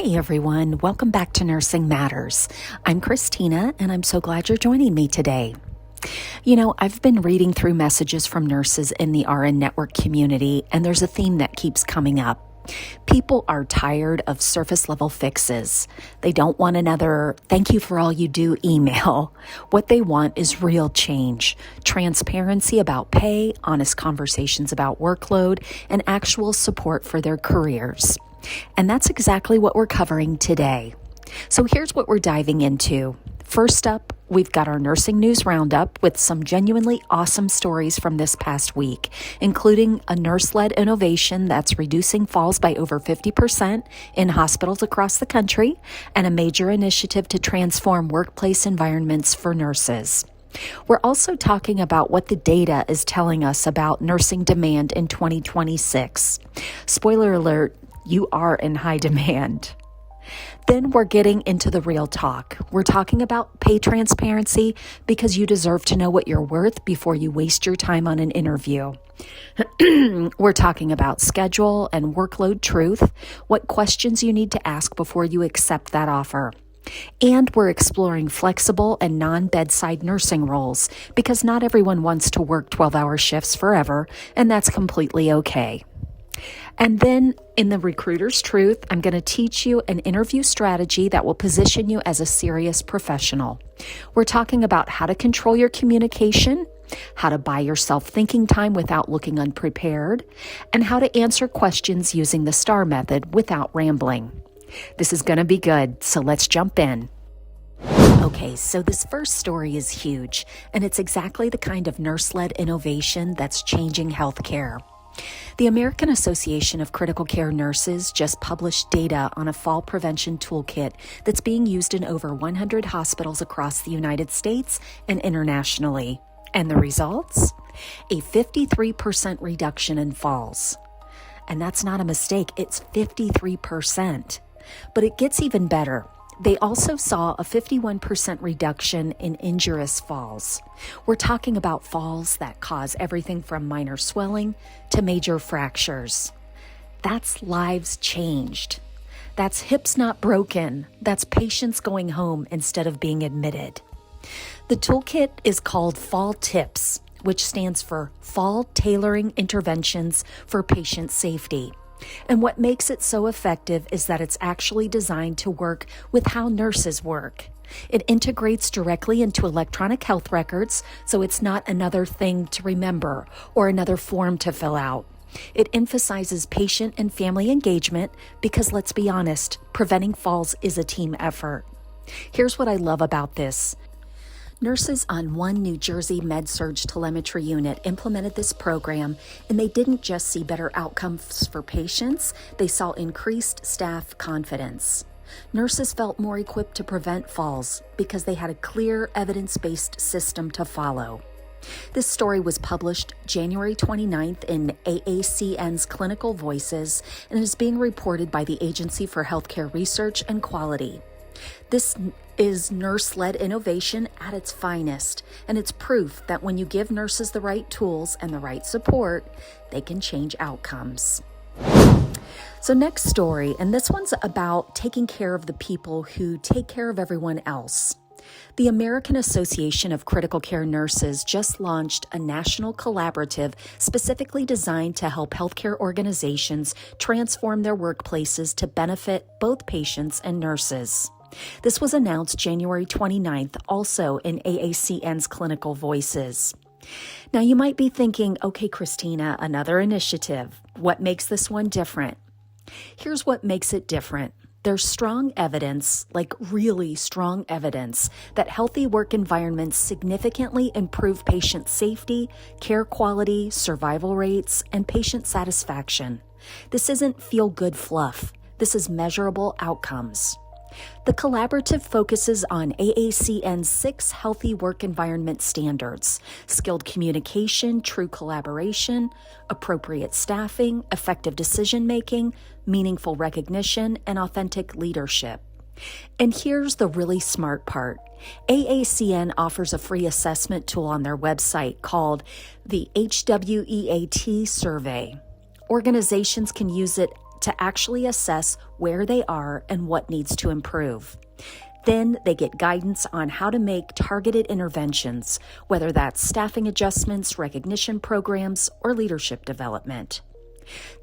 Hey everyone, welcome back to Nursing Matters. I'm Christina and I'm so glad you're joining me today. You know, I've been reading through messages from nurses in the RN network community and there's a theme that keeps coming up. People are tired of surface level fixes. They don't want another "thank you for all you do" email. What they want is real change, transparency about pay, honest conversations about workload, and actual support for their careers. And that's exactly what we're covering today. So here's what we're diving into. First up, we've got our nursing news roundup with some genuinely awesome stories from this past week, including a nurse-led innovation that's reducing falls by over 50% in hospitals across the country, and a major initiative to transform workplace environments for nurses. We're also talking about what the data is telling us about nursing demand in 2026. Spoiler alert, you are in high demand. Then we're getting into the real talk. We're talking about pay transparency because you deserve to know what you're worth before you waste your time on an interview. We're talking about schedule and workload truth, what questions you need to ask before you accept that offer. And we're exploring flexible and non-bedside nursing roles because not everyone wants to work 12-hour shifts forever, and that's completely okay. And then in the Recruiter's Truth, I'm going to teach you an interview strategy that will position you as a serious professional. We're talking about how to control your communication, how to buy yourself thinking time without looking unprepared, and how to answer questions using the STAR method without rambling. This is going to be good, so let's jump in. Okay, so this first story is huge, and it's exactly the kind of nurse-led innovation that's changing healthcare. The American Association of Critical Care Nurses just published data on a fall prevention toolkit that's being used in over 100 hospitals across the United States and internationally. And the results? A 53% reduction in falls. And that's not a mistake, it's 53%. But it gets even better. They also saw a 51% reduction in injurious falls. We're talking about falls that cause everything from minor swelling to major fractures. That's lives changed. That's hips not broken. That's patients going home instead of being admitted. The toolkit is called Fall Tips, which stands for Fall Tailoring Interventions for Patient Safety. And what makes it so effective is that it's actually designed to work with how nurses work. It integrates directly into electronic health records, so it's not another thing to remember or another form to fill out. It emphasizes patient and family engagement because, let's be honest, preventing falls is a team effort. Here's what I love about this. Nurses on one New Jersey med-surg telemetry unit implemented this program, and they didn't just see better outcomes for patients, they saw increased staff confidence. Nurses felt more equipped to prevent falls because they had a clear, evidence-based system to follow. This story was published January 29th in AACN's Clinical Voices and is being reported by the Agency for Healthcare Research and Quality. This is nurse-led innovation at its finest, and it's proof that when you give nurses the right tools and the right support, they can change outcomes. So next story, and this one's about taking care of the people who take care of everyone else. The American Association of Critical Care Nurses just launched a national collaborative specifically designed to help healthcare organizations transform their workplaces to benefit both patients and nurses. This was announced January 29th, also in AACN's Clinical Voices. Now you might be thinking, okay, Christina, another initiative. What makes this one different? Here's what makes it different. There's strong evidence, like really strong evidence, that healthy work environments significantly improve patient safety, care quality, survival rates, and patient satisfaction. This isn't feel-good fluff. This is measurable outcomes. The collaborative focuses on AACN's 6 healthy work environment standards: skilled communication, true collaboration, appropriate staffing, effective decision-making, meaningful recognition, and authentic leadership. And here's the really smart part. AACN offers a free assessment tool on their website called the HWEAT Survey. Organizations can use it to actually assess where they are and what needs to improve. Then they get guidance on how to make targeted interventions, whether that's staffing adjustments, recognition programs, or leadership development.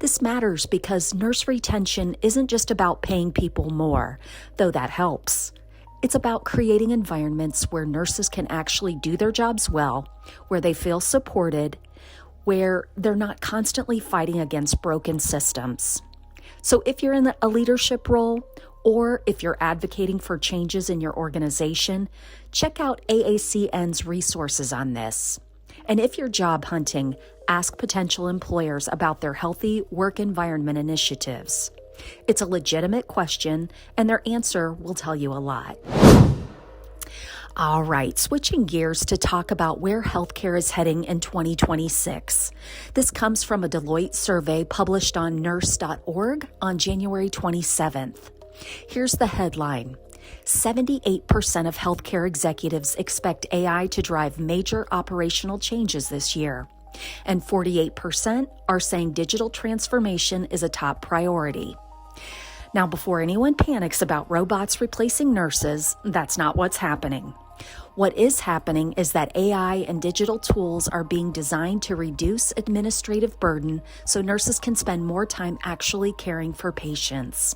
This matters because nurse retention isn't just about paying people more, though that helps. It's about creating environments where nurses can actually do their jobs well, where they feel supported, where they're not constantly fighting against broken systems. So if you're in a leadership role, or if you're advocating for changes in your organization, check out AACN's resources on this. And if you're job hunting, ask potential employers about their healthy work environment initiatives. It's a legitimate question, and their answer will tell you a lot. All right, switching gears to talk about where healthcare is heading in 2026. This comes from a Deloitte survey published on nurse.org on January 27th. Here's the headline. 78% of healthcare executives expect AI to drive major operational changes this year, and 48% are saying digital transformation is a top priority. Now, before anyone panics about robots replacing nurses, that's not what's happening. What is happening is that AI and digital tools are being designed to reduce administrative burden so nurses can spend more time actually caring for patients.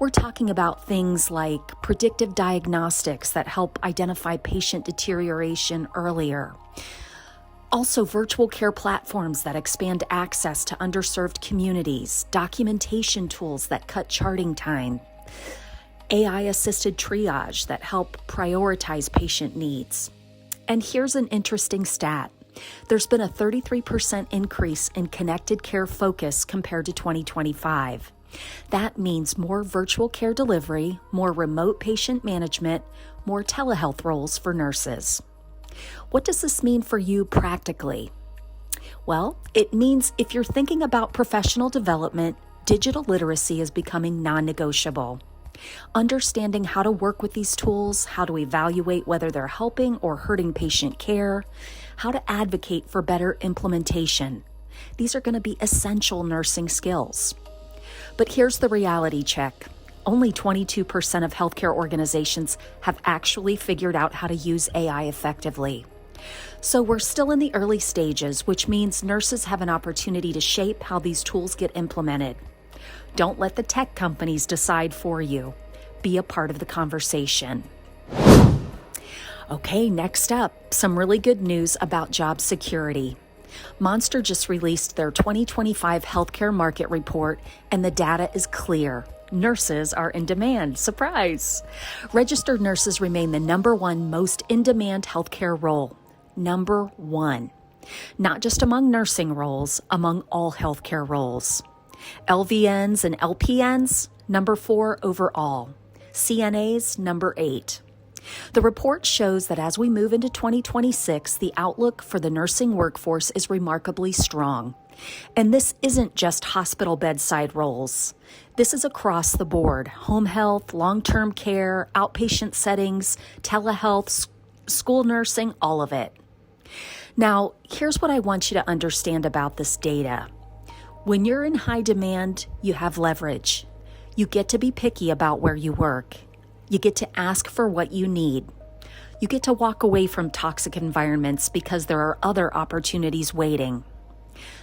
We're talking about things like predictive diagnostics that help identify patient deterioration earlier. Also, virtual care platforms that expand access to underserved communities, documentation tools that cut charting time, AI-assisted triage that help prioritize patient needs. And here's an interesting stat. There's been a 33% increase in connected care focus compared to 2025. That means more virtual care delivery, more remote patient management, more telehealth roles for nurses. What does this mean for you practically? Well, it means if you're thinking about professional development, digital literacy is becoming non-negotiable. Understanding how to work with these tools, how to evaluate whether they're helping or hurting patient care, how to advocate for better implementation. These are going to be essential nursing skills. But here's the reality check. Only 22% of healthcare organizations have actually figured out how to use AI effectively. So we're still in the early stages, which means nurses have an opportunity to shape how these tools get implemented. Don't let the tech companies decide for you. Be a part of the conversation. Okay, next up, some really good news about job security. Monster just released their 2025 healthcare market report, and the data is clear. Nurses are in demand. Surprise! Registered nurses remain the #1 most in-demand healthcare role. #1. Not just among nursing roles, among all healthcare roles. LVNs and LPNs, #4 overall. CNAs, #8. The report shows that as we move into 2026, the outlook for the nursing workforce is remarkably strong. And this isn't just hospital bedside roles. This is across the board: home health, long-term care, outpatient settings, telehealth, school nursing, all of it. Now, here's what I want you to understand about this data. When you're in high demand, you have leverage. You get to be picky about where you work. You get to ask for what you need. You get to walk away from toxic environments because there are other opportunities waiting.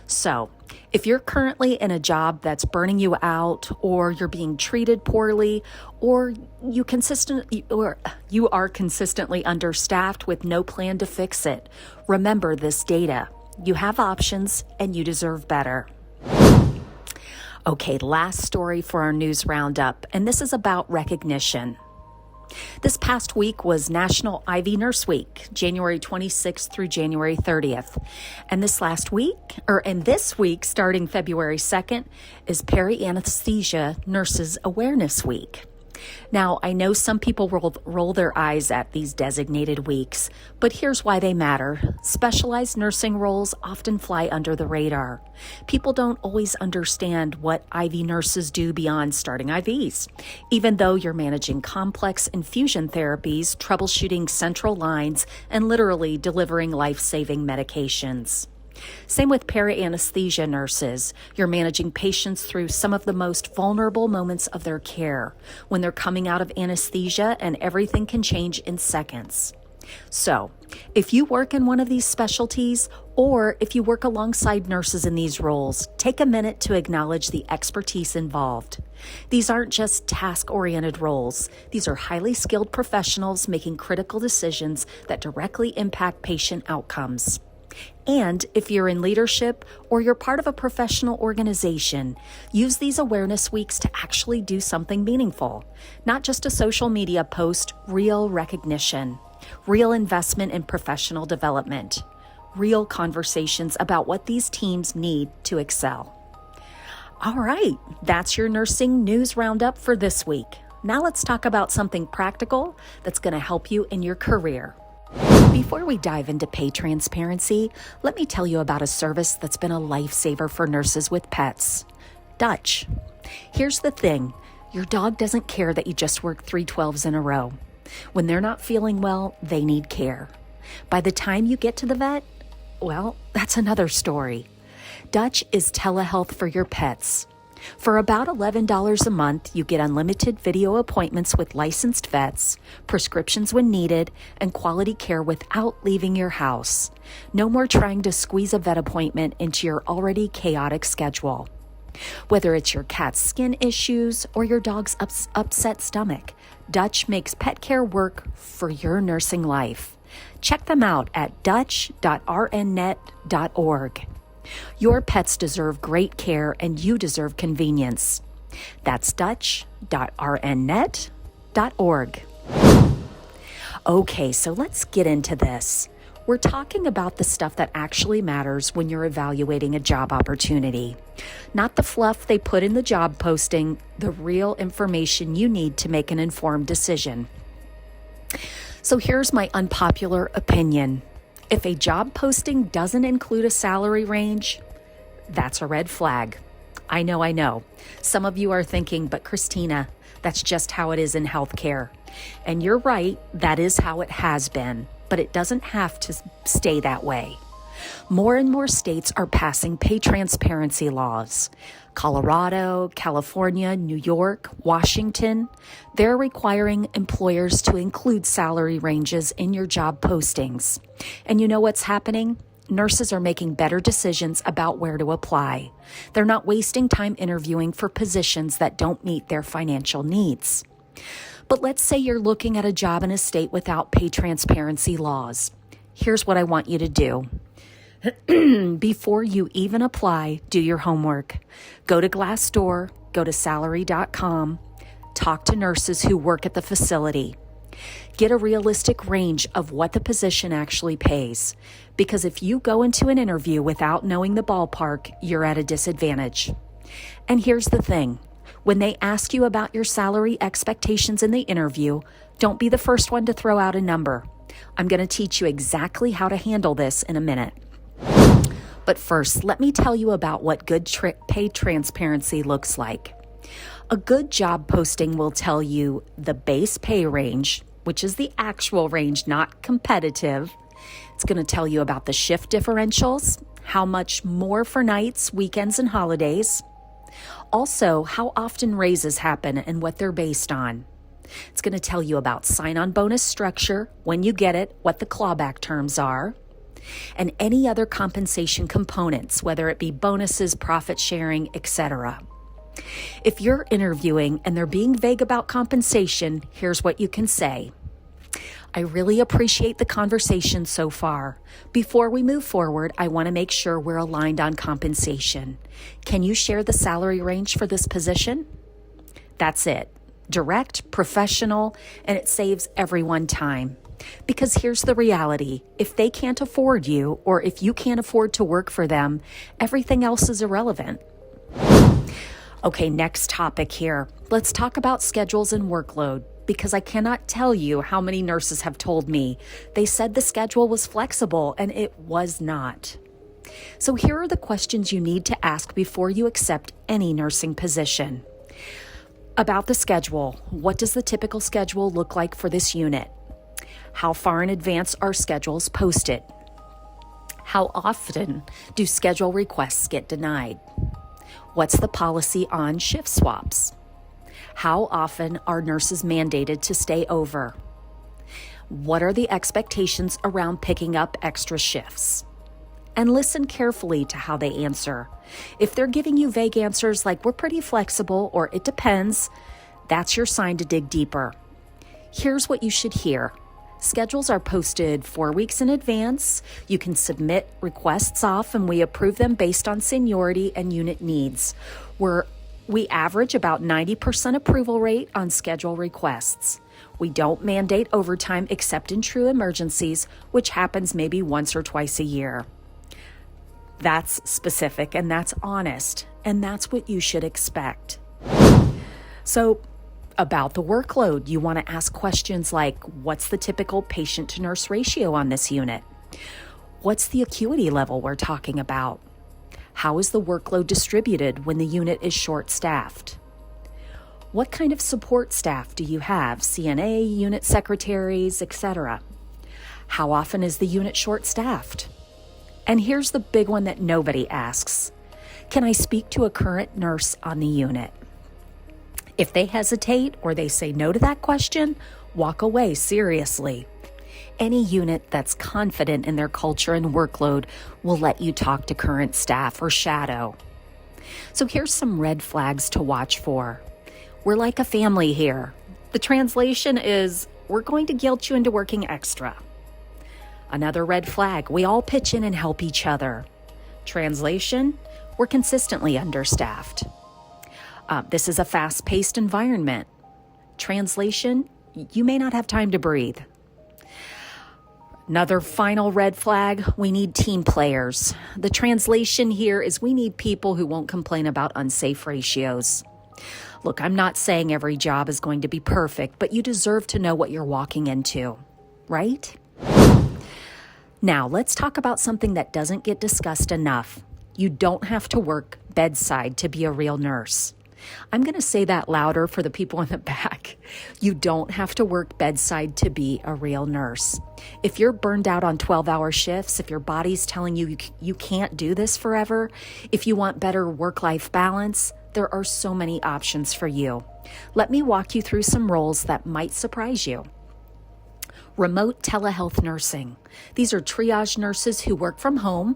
So, if you're currently in a job that's burning you out, or you're being treated poorly, or you are consistently understaffed with no plan to fix it, remember this data. You have options and you deserve better. Okay, last story for our news roundup, and this is about recognition. This past week was National IV Nurse Week, January 26th through January 30th. And this week, starting February 2nd, is Peri-Anesthesia Nurses Awareness Week. Now, I know some people roll their eyes at these designated weeks, but here's why they matter. Specialized nursing roles often fly under the radar. People don't always understand what IV nurses do beyond starting IVs. Even though you're managing complex infusion therapies, troubleshooting central lines, and literally delivering life-saving medications. Same with para-anesthesia nurses. You're managing patients through some of the most vulnerable moments of their care when they're coming out of anesthesia and everything can change in seconds. So, if you work in one of these specialties, or if you work alongside nurses in these roles, take a minute to acknowledge the expertise involved. These aren't just task-oriented roles. These are highly skilled professionals making critical decisions that directly impact patient outcomes. And if you're in leadership or you're part of a professional organization, use these awareness weeks to actually do something meaningful. Not just a social media post, real recognition, real investment in professional development, real conversations about what these teams need to excel. All right, that's your nursing news roundup for this week. Now let's talk about something practical that's going to help you in your career. Before we dive into pay transparency, let me tell you about a service that's been a lifesaver for nurses with pets, Dutch. Here's the thing, your dog doesn't care that you just worked 3 12s in a row. When they're not feeling well, they need care. By the time you get to the vet, well, that's another story. Dutch is telehealth for your pets. For about $11 a month, you get unlimited video appointments with licensed vets, prescriptions when needed, and quality care without leaving your house. No more trying to squeeze a vet appointment into your already chaotic schedule. Whether it's your cat's skin issues or your dog's upset stomach, Dutch makes pet care work for your nursing life. Check them out at dutch.rnnet.org. Your pets deserve great care and you deserve convenience. That's dutch.rnnet.org. Okay, so let's get into this. We're talking about the stuff that actually matters when you're evaluating a job opportunity. Not the fluff they put in the job posting, the real information you need to make an informed decision. So here's my unpopular opinion. If a job posting doesn't include a salary range, that's a red flag. I know. Some of you are thinking, but Christina, that's just how it is in healthcare. And you're right, that is how it has been, but it doesn't have to stay that way. More and more states are passing pay transparency laws. Colorado, California, New York, Washington, they're requiring employers to include salary ranges in your job postings. And you know what's happening? Nurses are making better decisions about where to apply. They're not wasting time interviewing for positions that don't meet their financial needs. But let's say you're looking at a job in a state without pay transparency laws. Here's what I want you to do. Before you even apply, do your homework. Go to Glassdoor, go to salary.com, talk to nurses who work at the facility. Get a realistic range of what the position actually pays. Because if you go into an interview without knowing the ballpark, you're at a disadvantage. And here's the thing. When they ask you about your salary expectations in the interview, don't be the first one to throw out a number. I'm going to teach you exactly how to handle this in a minute. But first, let me tell you about what good pay transparency looks like. A good job posting will tell you the base pay range, which is the actual range, not competitive. It's going to tell you about the shift differentials, how much more for nights, weekends, and holidays. Also, how often raises happen and what they're based on. It's going to tell you about sign-on bonus structure, when you get it, what the clawback terms are, and any other compensation components, whether it be bonuses, profit sharing, etc. If you're interviewing and they're being vague about compensation, here's what you can say. I really appreciate the conversation so far. Before we move forward, I want to make sure we're aligned on compensation. Can you share the salary range for this position? That's it. Direct, professional, and it saves everyone time. Because here's the reality. If they can't afford you, or if you can't afford to work for them, everything else is irrelevant. Okay, next topic here. Let's talk about schedules and workload, because I cannot tell you how many nurses have told me they said the schedule was flexible, and it was not. So here are the questions you need to ask before you accept any nursing position. About the schedule, what does the typical schedule look like for this unit? How far in advance are schedules posted? How often do schedule requests get denied? What's the policy on shift swaps? How often are nurses mandated to stay over? What are the expectations around picking up extra shifts? And listen carefully to how they answer. If they're giving you vague answers like "we're pretty flexible" or "it depends," that's your sign to dig deeper. Here's what you should hear. Schedules are posted 4 weeks in advance. You can submit requests off and we approve them based on seniority and unit needs. We average about 90% approval rate on schedule requests. We don't mandate overtime except in true emergencies, which happens maybe once or twice a year. That's specific and that's honest, and that's what you should expect. So, about the workload, you want to ask questions like, what's the typical patient-to-nurse ratio on this unit? What's the acuity level we're talking about? How is the workload distributed when the unit is short-staffed? What kind of support staff do you have? CNA, unit secretaries, etc. How often is the unit short-staffed? And here's the big one that nobody asks. Can I speak to a current nurse on the unit? If they hesitate or they say no to that question, walk away seriously. Any unit that's confident in their culture and workload will let you talk to current staff or shadow. So here's some red flags to watch for. We're like a family here. The translation is, we're going to guilt you into working extra. Another red flag, we all pitch in and help each other. Translation, we're consistently understaffed. This is a fast-paced environment. Translation, you may not have time to breathe. Another final red flag, we need team players. The translation here is we need people who won't complain about unsafe ratios. Look, I'm not saying every job is going to be perfect, but you deserve to know what you're walking into, right? Now, let's talk about something that doesn't get discussed enough. You don't have to work bedside to be a real nurse. I'm going to say that louder for the people in the back. You don't have to work bedside to be a real nurse. If you're burned out on 12-hour shifts, if your body's telling you you can't do this forever, if you want better work-life balance, there are so many options for you. Let me walk you through some roles that might surprise you. Remote telehealth nursing. These are triage nurses who work from home.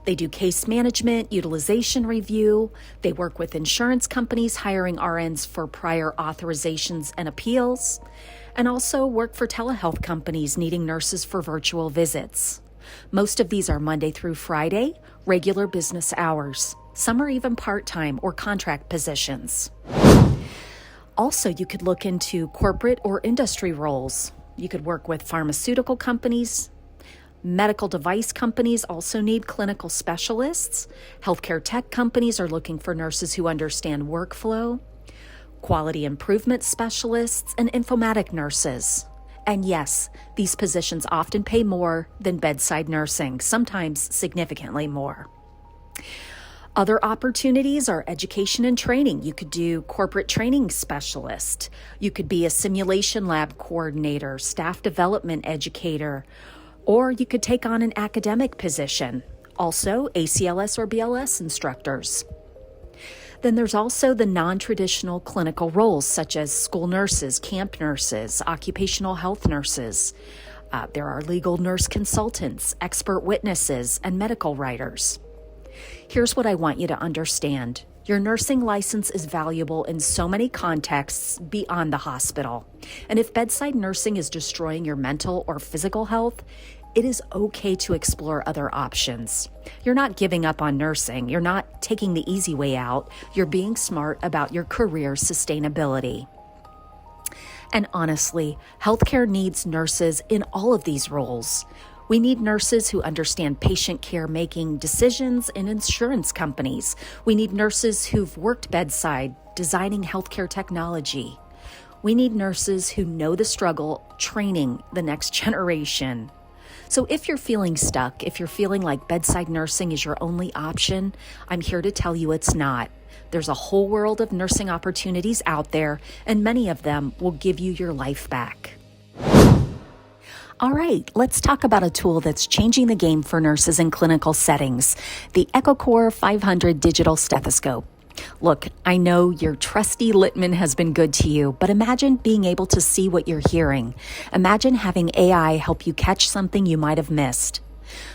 They do case management, utilization review. They work with insurance companies hiring RNs for prior authorizations and appeals, and also work for telehealth companies needing nurses for virtual visits. Most of these are Monday through Friday, regular business hours. Some are even part-time or contract positions. Also, you could look into corporate or industry roles. You could work with pharmaceutical companies. Medical device companies also need clinical specialists. Healthcare tech companies are looking for nurses who understand workflow. Quality improvement specialists and informatic nurses. And yes, these positions often pay more than bedside nursing, sometimes significantly more. Other opportunities are education and training. You could do corporate training specialist. You could be a simulation lab coordinator, staff development educator, or you could take on an academic position. Also, ACLS or BLS instructors. Then there's also the non-traditional clinical roles such as school nurses, camp nurses, occupational health nurses. There are legal nurse consultants, expert witnesses, and medical writers. Here's what I want you to understand. Your nursing license is valuable in so many contexts beyond the hospital. And if bedside nursing is destroying your mental or physical health, it is okay to explore other options. You're not giving up on nursing. You're not taking the easy way out. You're being smart about your career sustainability. And honestly, healthcare needs nurses in all of these roles. We need nurses who understand patient care making decisions in insurance companies. We need nurses who've worked bedside, designing healthcare technology. We need nurses who know the struggle, training the next generation. So if you're feeling stuck, if you're feeling like bedside nursing is your only option, I'm here to tell you it's not. There's a whole world of nursing opportunities out there, and many of them will give you your life back. All right, let's talk about a tool that's changing the game for nurses in clinical settings, the EchoCore 500 digital stethoscope. Look, I know your trusty Littmann has been good to you, but imagine being able to see what you're hearing. Imagine having AI help you catch something you might have missed.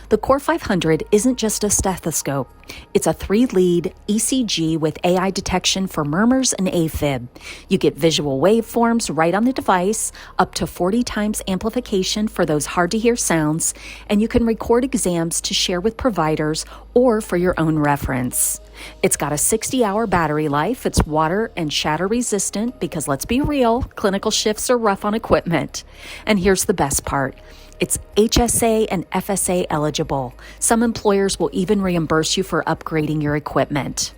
The Core 500 isn't just a stethoscope. It's a 3-lead ECG with AI detection for murmurs and AFib. You get visual waveforms right on the device, up to 40 times amplification for those hard-to-hear sounds, and you can record exams to share with providers or for your own reference. It's got a 60-hour battery life. It's water and shatter resistant because, let's be real, clinical shifts are rough on equipment. And here's the best part. It's HSA and FSA eligible. Some employers will even reimburse you for upgrading your equipment.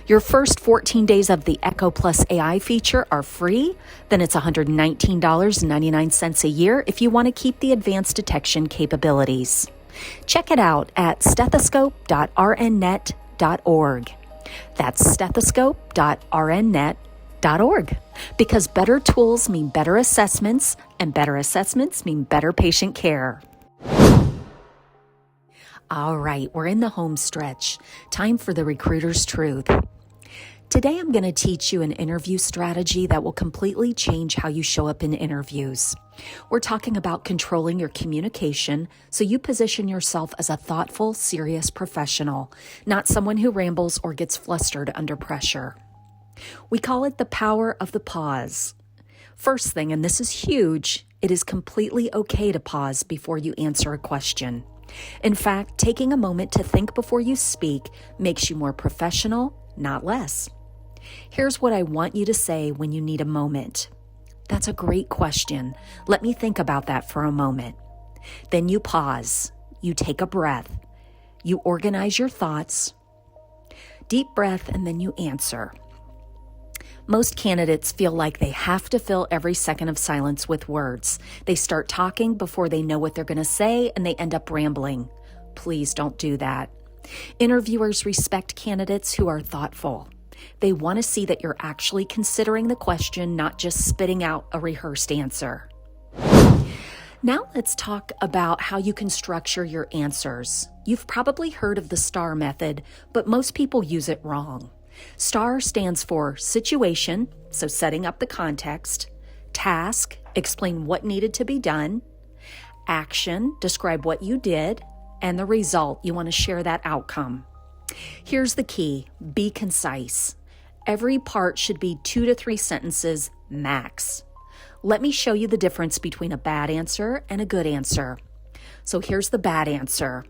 Your first 14 days of the Echo Plus AI feature are free. Then it's $119.99 a year if you want to keep the advanced detection capabilities. Check it out at stethoscope.rnnet.org. That's stethoscope.rnnet.org. Because better tools mean better assessments, and better assessments mean better patient care. All right, we're in the home stretch. Time for the recruiter's truth. Today, I'm going to teach you an interview strategy that will completely change how you show up in interviews. We're talking about controlling your communication so you position yourself as a thoughtful, serious professional, not someone who rambles or gets flustered under pressure. We call it the power of the pause. First thing, and this is huge, it is completely okay to pause before you answer a question. In fact, taking a moment to think before you speak makes you more professional, not less. Here's what I want you to say when you need a moment. That's a great question. Let me think about that for a moment. Then you pause. You take a breath. You organize your thoughts. Deep breath, and then you answer. Most candidates feel like they have to fill every second of silence with words. They start talking before they know what they're going to say, and they end up rambling. Please don't do that. Interviewers respect candidates who are thoughtful. They want to see that you're actually considering the question, not just spitting out a rehearsed answer. Now let's talk about how you can structure your answers. You've probably heard of the STAR method, but most people use it wrong. STAR stands for situation, so setting up the context; task, explain what needed to be done; action, describe what you did; and the result, you want to share that outcome. Here's the key: be concise. Every part should be 2 to 3 sentences max. Let me show you the difference between a bad answer and a good answer. So here's the bad answer.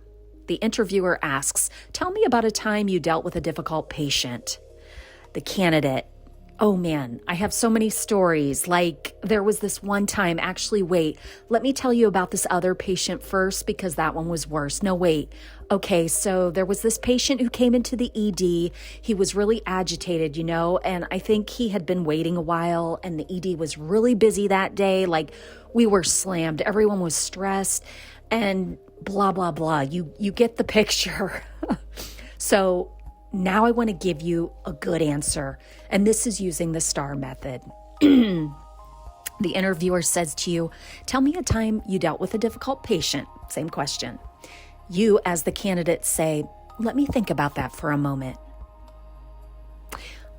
The interviewer asks, "Tell me about a time you dealt with a difficult patient." The candidate, "Oh man, I have so many stories. Like there was this one time, actually wait, let me tell you about this other patient first because that one was worse. No, wait. Okay, so there was this patient who came into the ED. He was really agitated, and I think he had been waiting a while and the ED was really busy that day. Like we were slammed. Everyone was stressed and blah, blah, blah. You get the picture." So now I want to give you a good answer. And this is using the STAR method. The interviewer says to you, "Tell me a time you dealt with a difficult patient." Same question. You, as the candidate, say, "Let me think about that for a moment."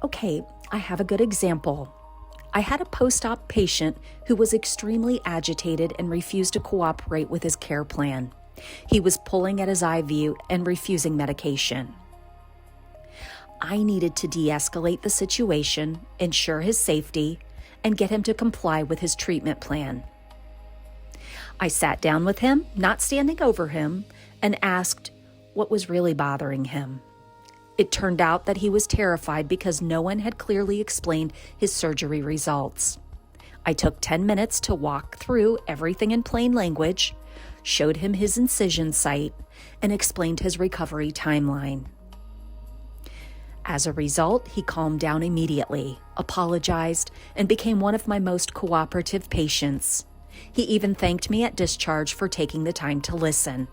Okay, I have a good example. I had a post-op patient who was extremely agitated and refused to cooperate with his care plan. He was pulling at his IV and refusing medication. I needed to de-escalate the situation, ensure his safety, and get him to comply with his treatment plan. I sat down with him, not standing over him, and asked what was really bothering him. It turned out that he was terrified because no one had clearly explained his surgery results. I took 10 minutes to walk through everything in plain language, showed him his incision site, and explained his recovery timeline. As a result, he calmed down immediately, apologized, and became one of my most cooperative patients. He even thanked me at discharge for taking the time to listen.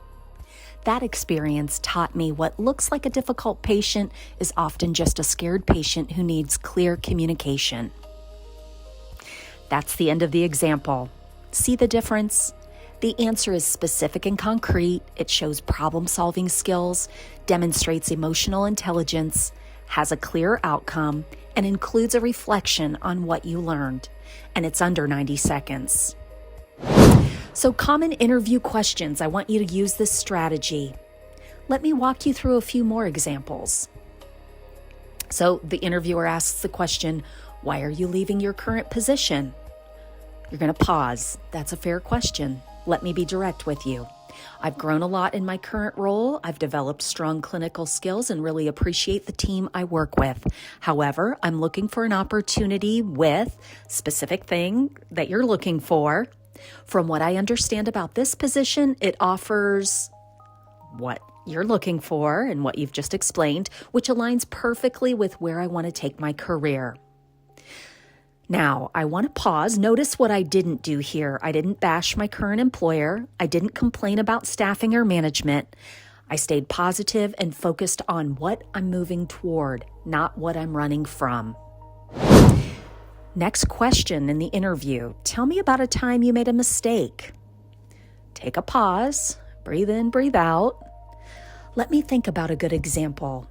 That experience taught me what looks like a difficult patient is often just a scared patient who needs clear communication. That's the end of the example. See the difference? The answer is specific and concrete. It shows problem-solving skills, demonstrates emotional intelligence, has a clear outcome, and includes a reflection on what you learned. And it's under 90 seconds. So, common interview questions. I want you to use this strategy. Let me walk you through a few more examples. So, the interviewer asks the question, why are you leaving your current position? You're going to pause. That's a fair question. Let me be direct with you. I've grown a lot in my current role. I've developed strong clinical skills and really appreciate the team I work with. However, I'm looking for an opportunity with specific thing that you're looking for. From what I understand about this position, it offers what you're looking for and what you've just explained, which aligns perfectly with where I want to take my career. Now, I want to pause. Notice what I didn't do here. I didn't bash my current employer. I didn't complain about staffing or management. I stayed positive and focused on what I'm moving toward, not what I'm running from. Next question in the interview. Tell me about a time you made a mistake. Take a pause. Breathe in, breathe out. Let me think about a good example.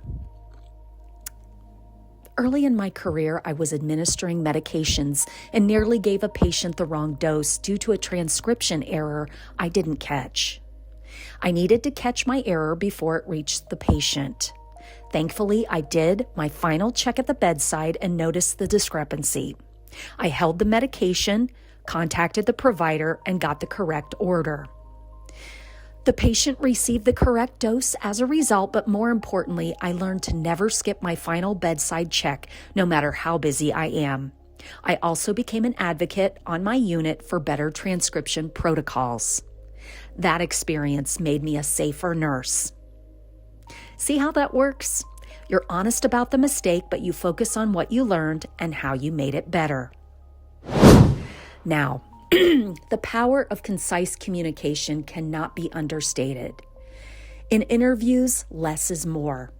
Early in my career, I was administering medications and nearly gave a patient the wrong dose due to a transcription error I didn't catch. I needed to catch my error before it reached the patient. Thankfully, I did my final check at the bedside and noticed the discrepancy. I held the medication, contacted the provider, and got the correct order. The patient received the correct dose as a result, but more importantly, I learned to never skip my final bedside check, no matter how busy I am. I also became an advocate on my unit for better transcription protocols. That experience made me a safer nurse. See how that works? You're honest about the mistake, but you focus on what you learned and how you made it better. Now, the power of concise communication cannot be understated. In interviews, less is more.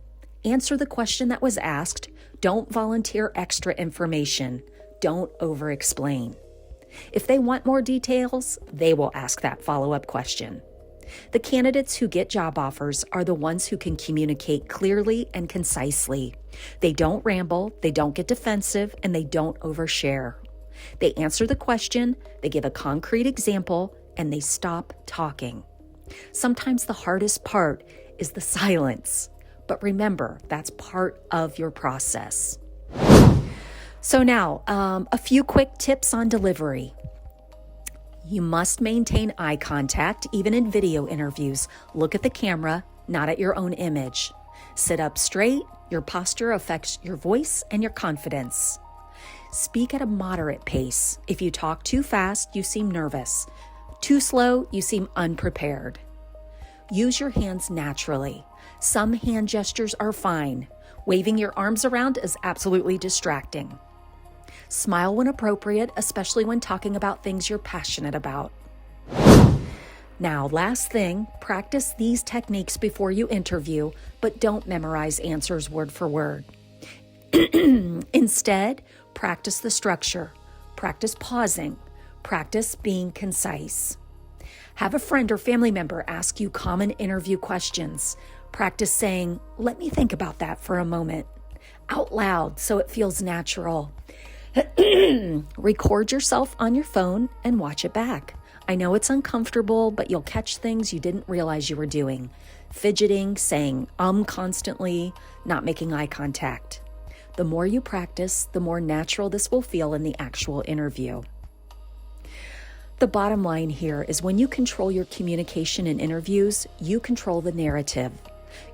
Answer the question that was asked. Don't volunteer extra information. Don't over-explain. If they want more details, they will ask that follow-up question. The candidates who get job offers are the ones who can communicate clearly and concisely. They don't ramble, they don't get defensive, and they don't overshare. They answer the question, they give a concrete example, and they stop talking. Sometimes the hardest part is the silence, but remember, that's part of your process. So now, a few quick tips on delivery. You must maintain eye contact, even in video interviews. Look at the camera, not at your own image. Sit up straight. Your posture affects your voice and your confidence. Speak at a moderate pace. If you talk too fast, you seem nervous. Too slow, you seem unprepared. Use your hands naturally. Some hand gestures are fine. Waving your arms around is absolutely distracting. Smile when appropriate, especially when talking about things you're passionate about. Now, last thing, practice these techniques before you interview, but don't memorize answers word for word. Instead, practice the structure, practice pausing, practice being concise. Have a friend or family member ask you common interview questions. Practice saying, "Let me think about that for a moment," out loud so it feels natural. Record yourself on your phone and watch it back. I know it's uncomfortable, but you'll catch things you didn't realize you were doing. Fidgeting, saying constantly, not making eye contact. The more you practice, the more natural this will feel in the actual interview. The bottom line here is when you control your communication in interviews, you control the narrative.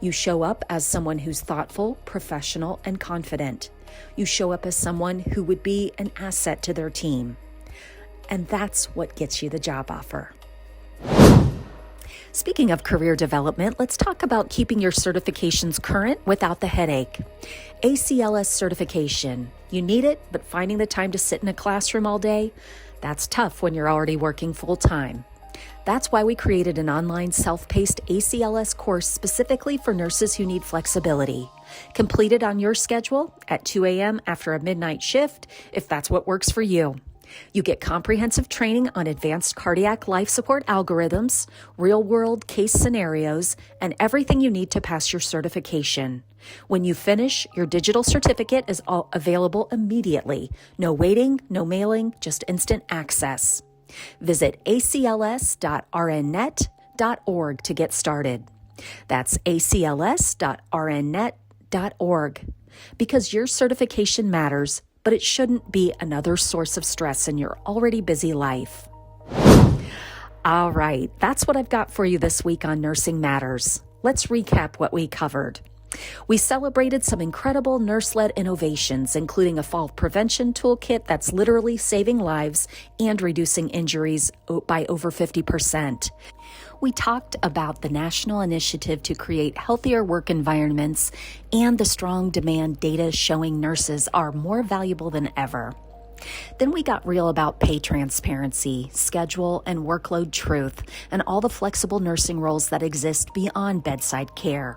You show up as someone who's thoughtful, professional, and confident. You show up as someone who would be an asset to their team. And that's what gets you the job offer. Speaking of career development, let's talk about keeping your certifications current without the headache. ACLS certification. You need it, but finding the time to sit in a classroom all day, that's tough when you're already working full-time. That's why we created an online self-paced ACLS course specifically for nurses who need flexibility. Complete it on your schedule at 2 a.m. after a midnight shift, if that's what works for you. You get comprehensive training on advanced cardiac life support algorithms, real-world case scenarios, and everything you need to pass your certification. When you finish, your digital certificate is all available immediately. No waiting, no mailing, just instant access. Visit acls.rnnet.org to get started. That's acls.rnnet.org. Because your certification matters, but it shouldn't be another source of stress in your already busy life. All right, that's what I've got for you this week on Nursing Matters. Let's recap what we covered. We celebrated some incredible nurse-led innovations, including a fall prevention toolkit that's literally saving lives and reducing injuries by over 50%. We talked about the national initiative to create healthier work environments and the strong demand data showing nurses are more valuable than ever. Then we got real about pay transparency, schedule and workload truth, and all the flexible nursing roles that exist beyond bedside care.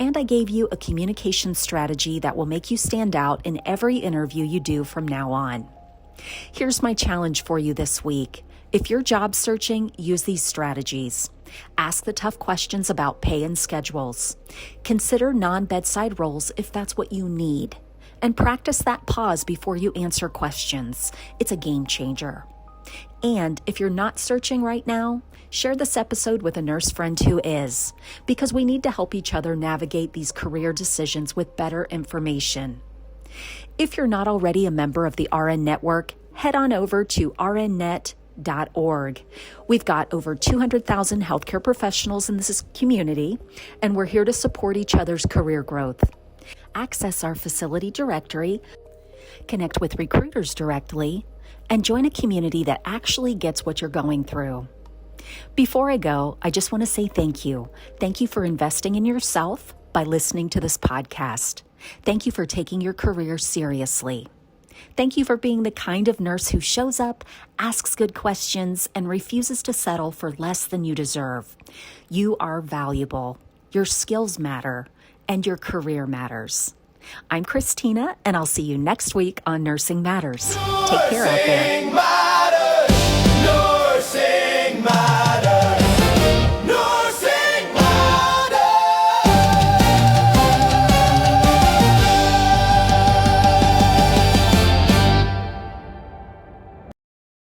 And I gave you a communication strategy that will make you stand out in every interview you do from now on. Here's my challenge for you this week. If you're job searching, use these strategies. Ask the tough questions about pay and schedules. Consider non-bedside roles if that's what you need. And practice that pause before you answer questions. It's a game changer. And if you're not searching right now, share this episode with a nurse friend who is, because we need to help each other navigate these career decisions with better information. If you're not already a member of the RN Network, head on over to rnnet.org. We've got over 200,000 healthcare professionals in this community, and we're here to support each other's career growth. Access our facility directory, connect with recruiters directly, and join a community that actually gets what you're going through. Before I go, I just want to say thank you. Thank you for investing in yourself by listening to this podcast. Thank you for taking your career seriously. Thank you for being the kind of nurse who shows up, asks good questions, and refuses to settle for less than you deserve. You are valuable. Your skills matter, and your career matters. I'm Christina, and I'll see you next week on Nursing Matters. Take care out there.